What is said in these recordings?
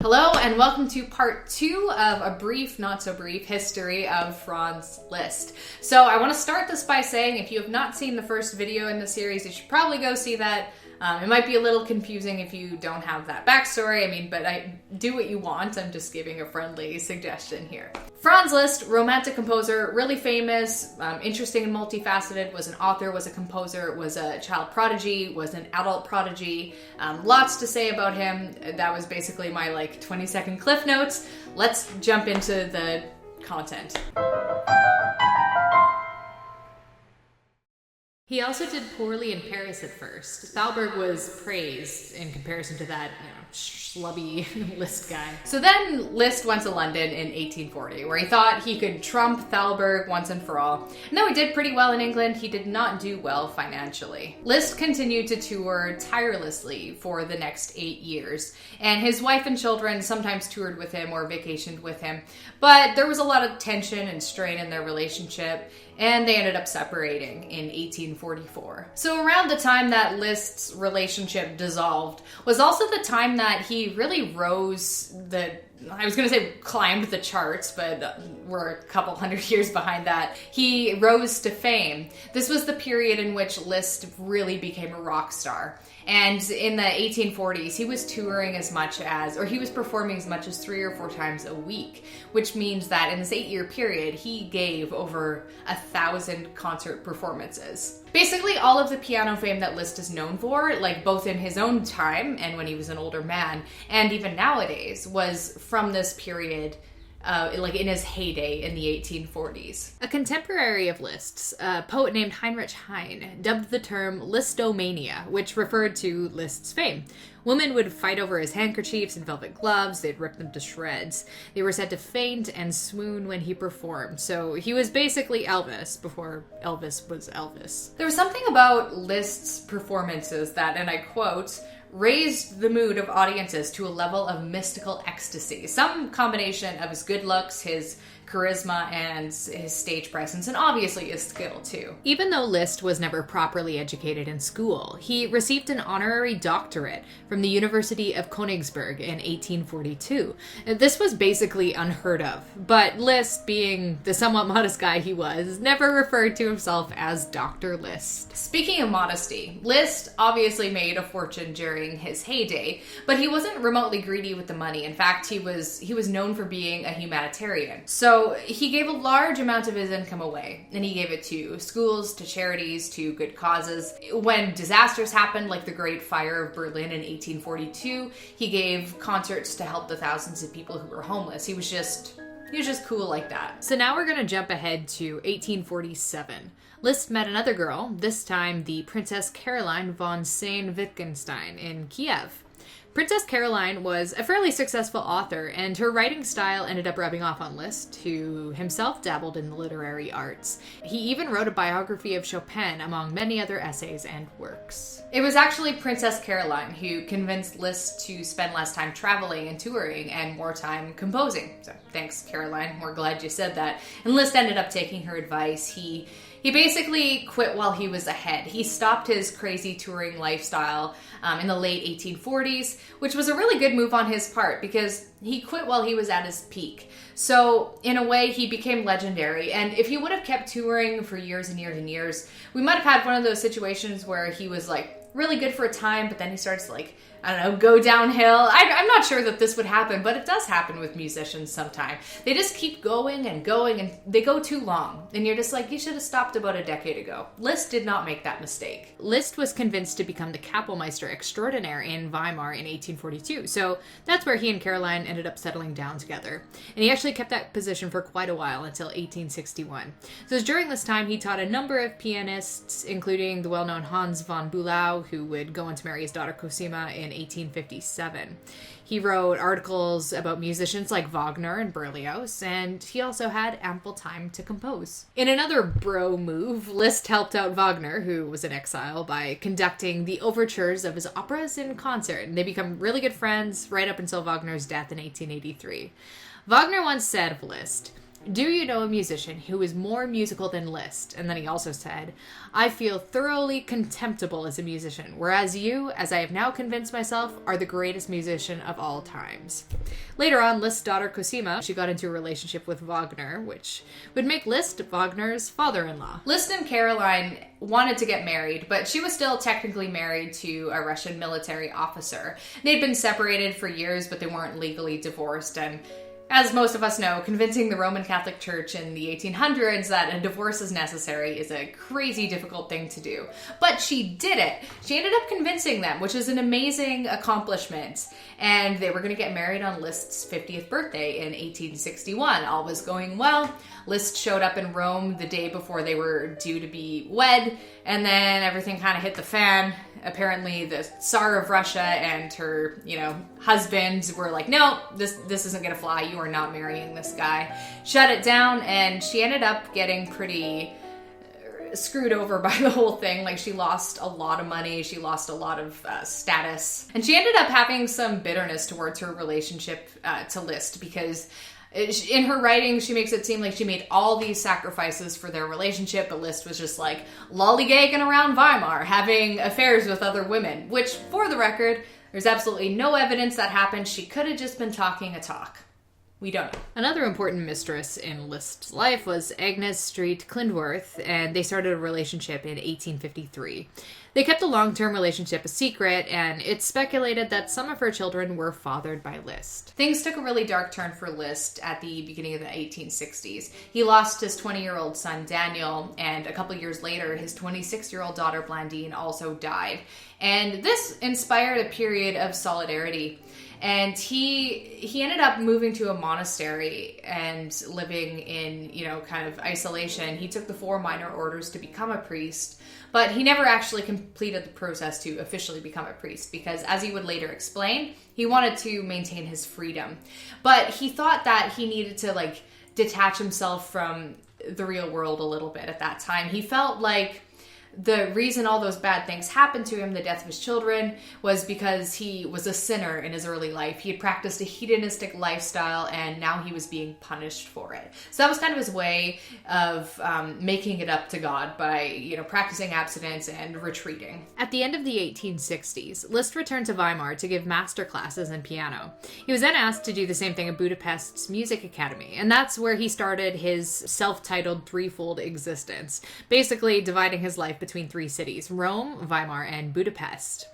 Hello and welcome to part 2 of a brief, not so brief, history of Franz Liszt. So I want to start this by saying if you have not seen the first video in the series, you should probably go see that. It might be a little confusing if you don't have that backstory, but do what you want. I'm just giving a friendly suggestion here. Franz Liszt, romantic composer, really famous, interesting and multifaceted, was an author, was a composer, was a child prodigy, was an adult prodigy. Lots to say about him. That was basically my 20-second cliff notes. Let's jump into the content. He also did poorly in Paris at first. Thalberg was praised in comparison to that, schlubby Liszt guy. So then Liszt went to London in 1840, where he thought he could trump Thalberg once and for all. And though he did pretty well in England, he did not do well financially. Liszt continued to tour tirelessly for the next 8 years, and his wife and children sometimes toured with him or vacationed with him, but there was a lot of tension and strain in their relationship, and they ended up separating in 1844. So around the time that Liszt's relationship dissolved was also the time that he really climbed the charts, but we're a couple hundred years behind that. He rose to fame. This was the period in which Liszt really became a rock star. And in the 1840s, he was touring he was performing as much as 3 or 4 times a week, which means that in this 8-year period, he gave over 1,000 concert performances. Basically, all of the piano fame that Liszt is known for, both in his own time and when he was an older man, and even nowadays, was from this period, in his heyday in the 1840s. A contemporary of Liszt's, a poet named Heinrich Heine, dubbed the term Lisztomania, which referred to Liszt's fame. Women would fight over his handkerchiefs and velvet gloves, they'd rip them to shreds. They were said to faint and swoon when he performed, so he was basically Elvis before Elvis was Elvis. There was something about Liszt's performances that, and I quote, raised the mood of audiences to a level of mystical ecstasy. Some combination of his good looks, his charisma, and his stage presence, and obviously his skill too. Even though Liszt was never properly educated in school, he received an honorary doctorate from the University of Königsberg in 1842. This was basically unheard of, but Liszt, being the somewhat modest guy he was, never referred to himself as Dr. Liszt. Speaking of modesty, Liszt obviously made a fortune during his heyday, but he wasn't remotely greedy with the money. In fact, he was known for being a humanitarian. So he gave a large amount of his income away, and he gave it to schools, to charities, to good causes. When disasters happened, like the Great Fire of Berlin in 1842, he gave concerts to help the thousands of people who were homeless. He was just cool like that. So now we're going to jump ahead to 1847. Liszt met another girl, this time the Princess Caroline von Sayn-Wittgenstein in Kiev. Princess Caroline was a fairly successful author, and her writing style ended up rubbing off on Liszt, who himself dabbled in the literary arts. He even wrote a biography of Chopin, among many other essays and works. It was actually Princess Caroline who convinced Liszt to spend less time traveling and touring and more time composing. So thanks, Caroline. We're glad you said that. And Liszt ended up taking her advice. He basically quit while he was ahead. He stopped his crazy touring lifestyle in the late 1840s, which was a really good move on his part because he quit while he was at his peak. So in a way, he became legendary. And if he would have kept touring for years and years and years, we might have had one of those situations where he was really good for a time, but then he starts go downhill. I'm not sure that this would happen, but it does happen with musicians sometimes. They just keep going and going, and they go too long. And you're just you should have stopped about a decade ago. Liszt did not make that mistake. Liszt was convinced to become the Kapellmeister extraordinaire in Weimar in 1842. So that's where he and Caroline ended up settling down together. And he actually kept that position for quite a while until 1861. So during this time, he taught a number of pianists, including the well-known Hans von Bülow, who would go on to marry his daughter Cosima in 1857. He wrote articles about musicians like Wagner and Berlioz, and he also had ample time to compose. In another bro move, Liszt helped out Wagner, who was in exile, by conducting the overtures of his operas in concert, and they become really good friends right up until Wagner's death in 1883. Wagner once said of Liszt, Do you know a musician who is more musical than Liszt? And then he also said, I feel thoroughly contemptible as a musician, whereas you, as I have now convinced myself, are the greatest musician of all times. Later on, Liszt's daughter Cosima, she got into a relationship with Wagner, which would make Liszt Wagner's father-in-law. Liszt and Caroline wanted to get married, but she was still technically married to a Russian military officer. They'd been separated for years, but they weren't legally divorced, and as most of us know, convincing the Roman Catholic Church in the 1800s that a divorce is necessary is a crazy difficult thing to do. But she did it. She ended up convincing them, which is an amazing accomplishment. And they were going to get married on Liszt's 50th birthday in 1861. All was going well. Liszt showed up in Rome the day before they were due to be wed, and then everything kind of hit the fan. Apparently the Tsar of Russia and her, husband were like, no, this isn't gonna fly. You are not marrying this guy. Shut it down, and she ended up getting pretty screwed over by the whole thing. Like, she lost a lot of money, she lost a lot of status, and she ended up having some bitterness towards her relationship to Liszt, because in her writing, she makes it seem like she made all these sacrifices for their relationship, but Liszt was just like lollygagging around Weimar, having affairs with other women, which, for the record, there's absolutely no evidence that happened. She could have just been talking a talk. We don't know. Another important mistress in Liszt's life was Agnes Street Klindworth, and they started a relationship in 1853. They kept the long-term relationship a secret, and it's speculated that some of her children were fathered by Liszt. Things took a really dark turn for Liszt at the beginning of the 1860s. He lost his 20-year-old son Daniel, and a couple years later, his 26-year-old daughter Blandine also died. And this inspired a period of solidarity. And he ended up moving to a monastery and living in, kind of isolation. He took the 4 minor orders to become a priest, but he never actually completed the process to officially become a priest because, as he would later explain, he wanted to maintain his freedom. But he thought that he needed to, detach himself from the real world a little bit at that time. He felt like the reason all those bad things happened to him, the death of his children, was because he was a sinner in his early life. He had practiced a hedonistic lifestyle, and now he was being punished for it. So that was kind of his way of making it up to God by, practicing abstinence and retreating. At the end of the 1860s, Liszt returned to Weimar to give master classes in piano. He was then asked to do the same thing at Budapest's Music Academy, and that's where he started his self-titled threefold existence, basically dividing his life between 3 cities, Rome, Weimar, and Budapest.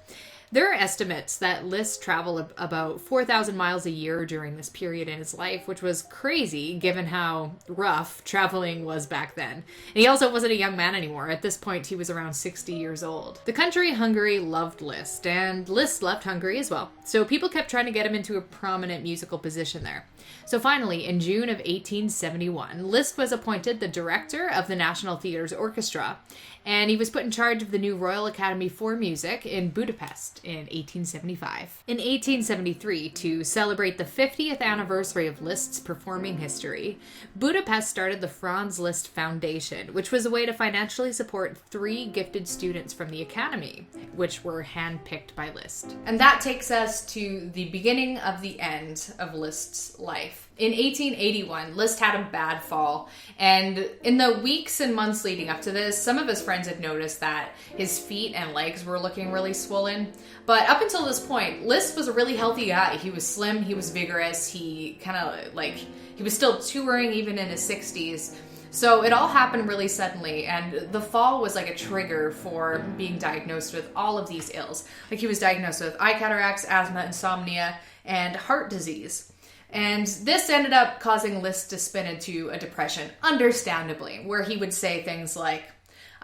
There are estimates that Liszt traveled about 4,000 miles a year during this period in his life, which was crazy given how rough traveling was back then. And he also wasn't a young man anymore. At this point, he was around 60 years old. The country Hungary loved Liszt, and Liszt loved Hungary as well. So people kept trying to get him into a prominent musical position there. So finally, in June of 1871, Liszt was appointed the director of the National Theatre's orchestra, and he was put in charge of the new Royal Academy for Music in Budapest in 1875. In 1873, to celebrate the 50th anniversary of Liszt's performing history, Budapest started the Franz Liszt Foundation, which was a way to financially support 3 gifted students from the Academy, which were handpicked by Liszt. And that takes us to the beginning of the end of Liszt's life. In 1881, Liszt had a bad fall, and in the weeks and months leading up to this, some of his friends had noticed that his feet and legs were looking really swollen. But up until this point, Liszt was a really healthy guy. He was slim, he was vigorous, he was still touring even in his 60s. So it all happened really suddenly, and the fall was like a trigger for being diagnosed with all of these ills. Like, he was diagnosed with eye cataracts, asthma, insomnia, and heart disease. And this ended up causing Liszt to spin into a depression, understandably, where he would say things like,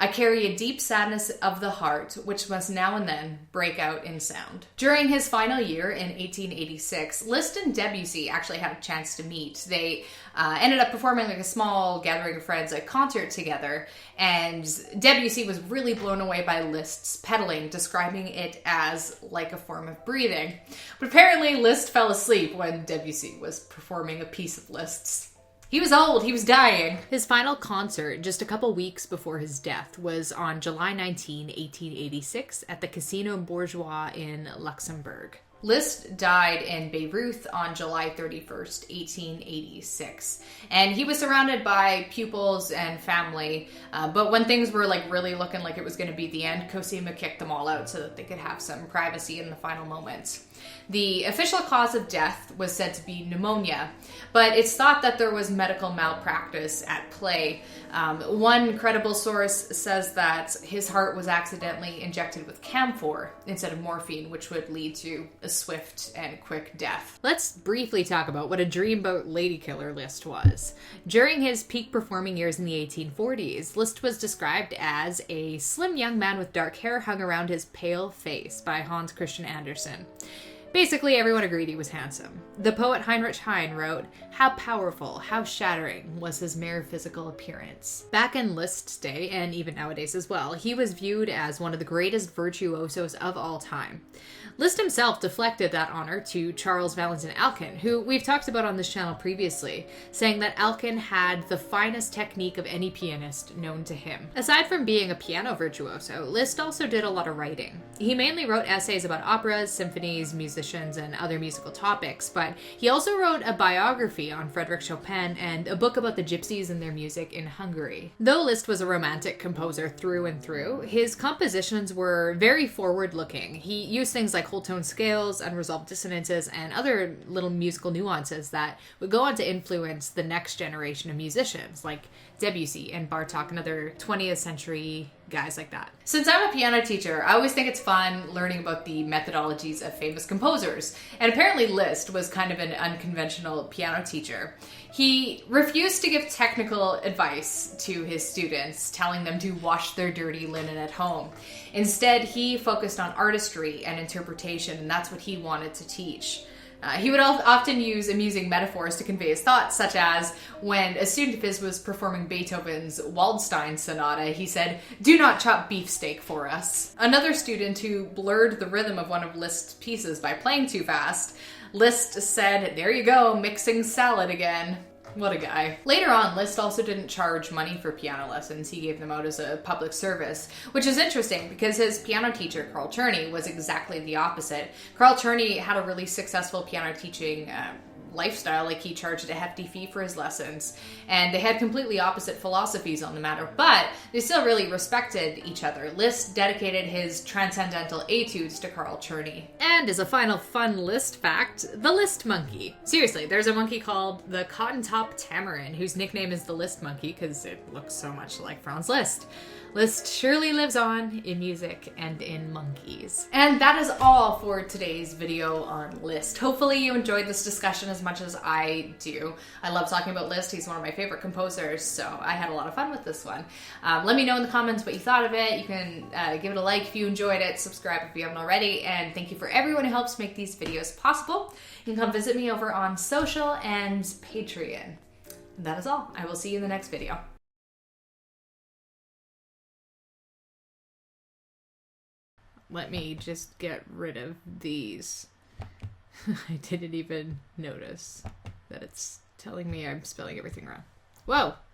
I carry a deep sadness of the heart, which must now and then break out in sound. During his final year in 1886, Liszt and Debussy actually had a chance to meet. They ended up performing a small gathering of friends, a concert together, and Debussy was really blown away by Liszt's pedaling, describing it as like a form of breathing. But apparently Liszt fell asleep when Debussy was performing a piece of Liszt's. He was old, he was dying. His final concert, just a couple weeks before his death, was on July 19, 1886, at the Casino Bourgeois in Luxembourg. Liszt died in Beirut on July 31st, 1886. And he was surrounded by pupils and family. But when things were like really looking like it was going to be the end, Cosima kicked them all out so that they could have some privacy in the final moments. The official cause of death was said to be pneumonia, but it's thought that there was medical malpractice at play. One credible source says that his heart was accidentally injected with camphor instead of morphine, which would lead to a swift and quick death. Let's briefly talk about what a Dreamboat Ladykiller Liszt was. During his peak performing years in the 1840s, Liszt was described as a slim young man with dark hair hung around his pale face by Hans Christian Andersen. Basically, everyone agreed he was handsome. The poet Heinrich Heine wrote, "How powerful, how shattering was his mere physical appearance." Back in Liszt's day, and even nowadays as well, he was viewed as one of the greatest virtuosos of all time. Liszt himself deflected that honor to Charles Valentin Alkan, who we've talked about on this channel previously, saying that Alkan had the finest technique of any pianist known to him. Aside from being a piano virtuoso, Liszt also did a lot of writing. He mainly wrote essays about operas, symphonies, musicians, and other musical topics, but he also wrote a biography on Frédéric Chopin and a book about the gypsies and their music in Hungary. Though Liszt was a romantic composer through and through, his compositions were very forward-looking. He used things like whole tone scales, unresolved dissonances, and other little musical nuances that would go on to influence the next generation of musicians, like Debussy and Bartók and other 20th century guys like that. Since I'm a piano teacher, I always think it's fun learning about the methodologies of famous composers. And apparently Liszt was kind of an unconventional piano teacher. He refused to give technical advice to his students, telling them to wash their dirty linen at home. Instead, he focused on artistry and interpretation, and that's what he wanted to teach. He would often use amusing metaphors to convey his thoughts, such as when a student of his was performing Beethoven's Waldstein Sonata, he said, "Do not chop beefsteak for us." Another student who blurred the rhythm of one of Liszt's pieces by playing too fast, Liszt said, "There you go, mixing salad again." What a guy. Later on, Liszt also didn't charge money for piano lessons. He gave them out as a public service, which is interesting because his piano teacher, Carl Czerny, was exactly the opposite. Carl Czerny had a really successful piano teaching lifestyle. Like, he charged a hefty fee for his lessons, and they had completely opposite philosophies on the matter, but they still really respected each other. Liszt dedicated his transcendental etudes to Carl Czerny. And as a final fun Liszt fact, the Liszt monkey. Seriously, there's a monkey called the Cotton-top Tamarin, whose nickname is the Liszt monkey because it looks so much like Franz Liszt. Liszt surely lives on in music and in monkeys. And that is all for today's video on Liszt. Hopefully you enjoyed this discussion as much as I do. I love talking about Liszt. He's one of my favorite composers, so I had a lot of fun with this one. Let me know in the comments what you thought of it. You can give it a like if you enjoyed it, subscribe if you haven't already, and thank you for everyone who helps make these videos possible. You can come visit me over on social and Patreon. And that is all. I will see you in the next video. Let me just get rid of these. I didn't even notice that it's telling me I'm spelling everything wrong. Whoa!